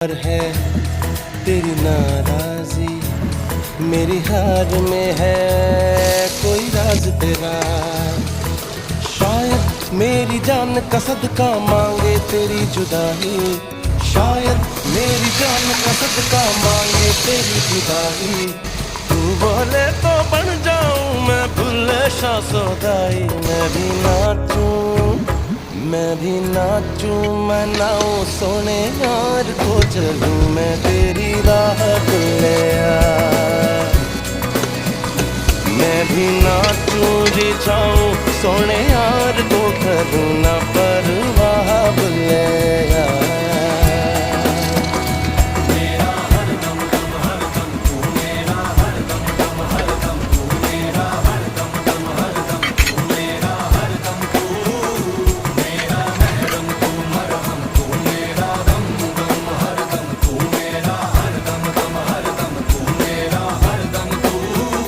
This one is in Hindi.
पर है तेरी नाराजी, मेरी हार में है कोई राज तेरा। शायद मेरी जान का सदका मांगे तेरी जुदाई, शायद मेरी जान का सदका मांगे तेरी जुदाई। तू बोले तो बन जाऊं मैं भुल्ले शाह सौदाई। मैं भी नाचूं, मैं भी नाचूं, मैं नाऊं सोने यार को चलूं मैं तेरी राह भुल्लिया। मैं भी नाचूं जी चाहूं सोने यार को करूं ना।